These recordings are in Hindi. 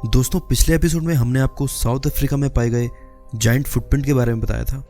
दोस्तों पिछले एपिसोड में हमने आपको साउथ अफ्रीका में पाए गए जायंट फुटप्रिंट के बारे में बताया था।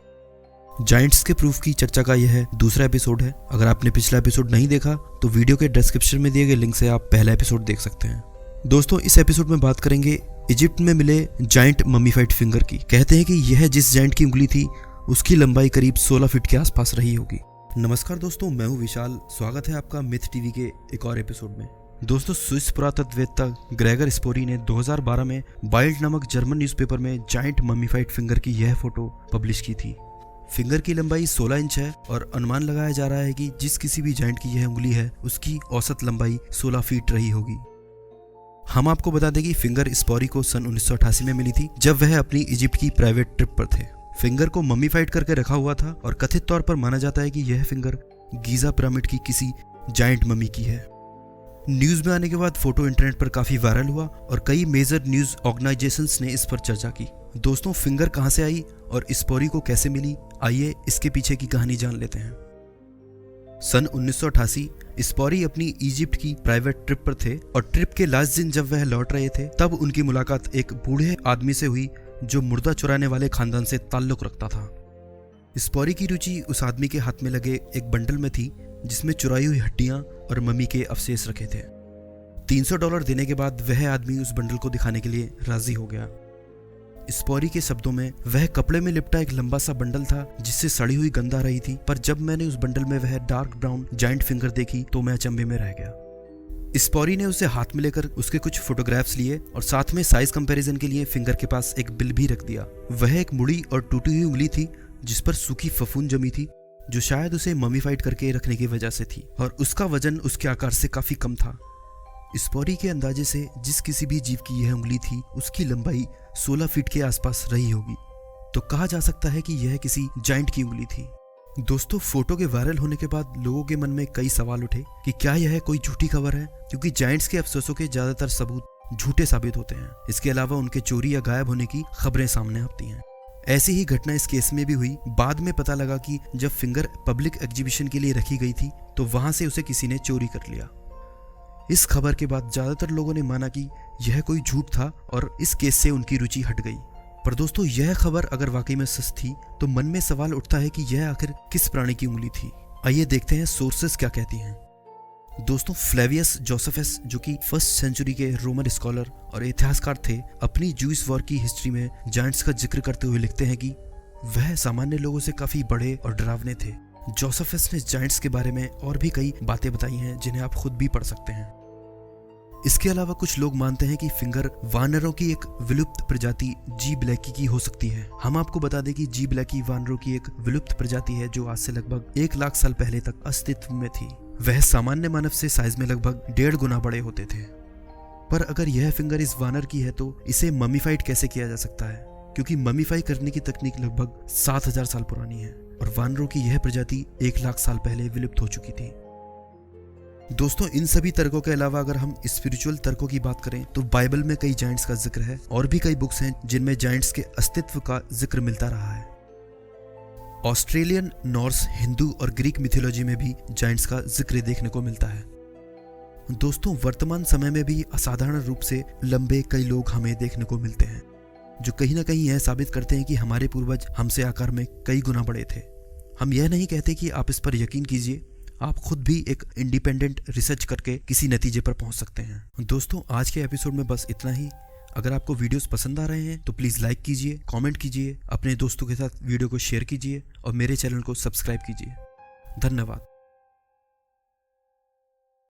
जायंट्स के प्रूफ की चर्चा का यह दूसरा एपिसोड है। अगर आपने पिछला एपिसोड नहीं देखा तो वीडियो के डिस्क्रिप्शन में दिए गए लिंक से आप पहला एपिसोड देख सकते हैं। दोस्तों इस एपिसोड में बात करेंगे इजिप्ट में मिले जायंट मम्मीफाइड फिंगर की। कहते हैं कि यह जिस जायंट की उंगली थी उसकी लंबाई करीब 16 फीट के आसपास रही होगी। नमस्कार दोस्तों, मैं हूं विशाल। स्वागत है आपका मिथ टीवी के एक और एपिसोड में। दोस्तों स्विस पुरातत्ववेत्ता ग्रेगर स्पोरी ने 2012 में बाइल्ड नामक जर्मन न्यूज़पेपर में जायंट मम्मीफाइड फिंगर की यह फोटो पब्लिश की थी। फिंगर की लंबाई 16 इंच है और अनुमान लगाया जा रहा है कि जिस किसी भी जायंट की यह उंगली है उसकी औसत लंबाई 16 फीट रही होगी। हम आपको बता दें कि फिंगर स्पोरी को सन 1988 में मिली थी, जब वह अपनी इजिप्ट की प्राइवेट ट्रिप पर थे। फिंगर को मम्मीफाइड करके रखा हुआ था और कथित तौर पर माना जाता है कि यह फिंगर गीजा पिरामिड की किसी जायंट मम्मी की है। न्यूज में आने के बाद फोटो इंटरनेट पर काफी वायरल हुआ और कई मेजर न्यूज ऑर्गेनाइजेशंस ने इस पर चर्चा की। दोस्तों फिंगर कहां से आई और स्पोरी को कैसे मिली, आइए इसके पीछे की कहानी जान लेते हैं। सन 1988 स्पोरी अपनी इजिप्ट की प्राइवेट ट्रिप पर थे और ट्रिप के लास्ट दिन जब वह लौट रहे थे तब उनकी मुलाकात एक बूढ़े आदमी से हुई जो मुर्दा चुराने वाले खानदान से ताल्लुक रखता था। स्पोरी की रुचि उस आदमी के हाथ में लगे एक बंडल में थी जिसमें चुराई हुई हड्डियां और मम्मी के अवशेष रखे थे। $300 देने के बाद वह आदमी उस बंडल को दिखाने के लिए राजी हो गया। स्पोरी के शब्दों में वह कपड़े में लिपटा एक लंबा सा बंडल था जिससे सड़ी हुई गंध आ रही थी, पर जब मैंने उस बंडल में वह डार्क ब्राउन जायंट फिंगर देखी तो मैं अचंभे में रह गया। स्पोरी ने उसे हाथ में लेकर उसके कुछ फोटोग्राफ्स लिए और साथ में साइज कंपैरिजन के लिए फिंगर के पास एक बिल भी रख दिया। वह एक मुड़ी और टूटी हुई उंगली थी जिस पर सूखी फफूंद जमी थी, जो शायद उसे मम्मीफाइड करके रखने की वजह से थी, और उसका वजन उसके आकार से काफी कम था। स्पोरी के अंदाजे से जिस किसी भी जीव की यह उंगली थी उसकी लंबाई 16 फीट के आसपास रही होगी, तो कहा जा सकता है कि यह किसी जायंट की उंगली थी। दोस्तों फोटो के वायरल होने के बाद लोगों के मन में कई सवाल उठे कि क्या यह कोई झूठी खबर है, क्योंकि जायंट्स के अफसोसों के ज्यादातर सबूत झूठे साबित होते हैं। इसके अलावा उनके चोरी या गायब होने की खबरें सामने आती हैं। ऐसी ही घटना इस केस में भी हुई। बाद में पता लगा कि जब फिंगर पब्लिक एग्जीबिशन के लिए रखी गई थी तो वहां से उसे किसी ने चोरी कर लिया। इस खबर के बाद ज्यादातर लोगों ने माना कि यह कोई झूठ था और इस केस से उनकी रुचि हट गई। पर दोस्तों यह खबर अगर वाकई में सच थी तो मन में सवाल उठता है कि यह आखिर किस प्राणी की उंगली थी। आइए देखते हैं सोर्सेस क्या कहती हैं। दोस्तों फ्लेवियस जोसेफस, जो कि 1st सेंचुरी के रोमन स्कॉलर और इतिहासकार थे, अपनी जूइश वॉर की हिस्ट्री में जायंट्स का जिक्र करते हुए लिखते हैं कि वह सामान्य लोगों से काफी बड़े और डरावने थे। जोसेफस ने जायंट्स के बारे में और भी कई बातें बताई हैं जिन्हें आप खुद भी पढ़ सकते हैं। इसके अलावा कुछ लोग मानते हैं कि फिंगर वानरों की एक विलुप्त प्रजाति जी ब्लैकी की हो सकती है। हम आपको बता दें कि जी ब्लैकी वानरों की एक विलुप्त प्रजाति है जो आज से लगभग 1 लाख साल पहले तक अस्तित्व में थी। वह सामान्य मानव से साइज में लगभग 1.5 गुना बड़े होते थे। पर अगर यह फिंगर इस वानर की है तो इसे मम्मीफाइड कैसे किया जा सकता है, क्योंकि मम्मीफाई करने की तकनीक लगभग 7000 साल पुरानी है और वानरों की यह प्रजाति 1 लाख साल पहले विलुप्त हो चुकी थी। दोस्तों इन सभी तर्कों के अलावा अगर हम स्पिरिचुअल तर्कों की बात करें तो बाइबल में कई जायंट्स का जिक्र है और भी कई बुक्स हैं जिनमें जायंट्स के अस्तित्व का जिक्र मिलता रहा है। ऑस्ट्रेलियन, नॉर्स, हिंदू और ग्रीक मिथोलॉजी में भी जायंट्स का जिक्र देखने को मिलता है। दोस्तों वर्तमान समय में भी असाधारण रूप से लंबे कई लोग हमें देखने को मिलते हैं जो कहीं ना कहीं यह साबित करते हैं कि हमारे पूर्वज हमसे आकार में कई गुना बड़े थे। हम यह नहीं कहते कि आप इस पर यकीन कीजिए, आप खुद भी एक इंडिपेंडेंट रिसर्च करके किसी नतीजे पर पहुंच सकते हैं। दोस्तों आज के एपिसोड में बस इतना ही। अगर आपको वीडियोस पसंद आ रहे हैं तो प्लीज़ लाइक कीजिए, कमेंट कीजिए, अपने दोस्तों के साथ वीडियो को शेयर कीजिए और मेरे चैनल को सब्सक्राइब कीजिए। धन्यवाद।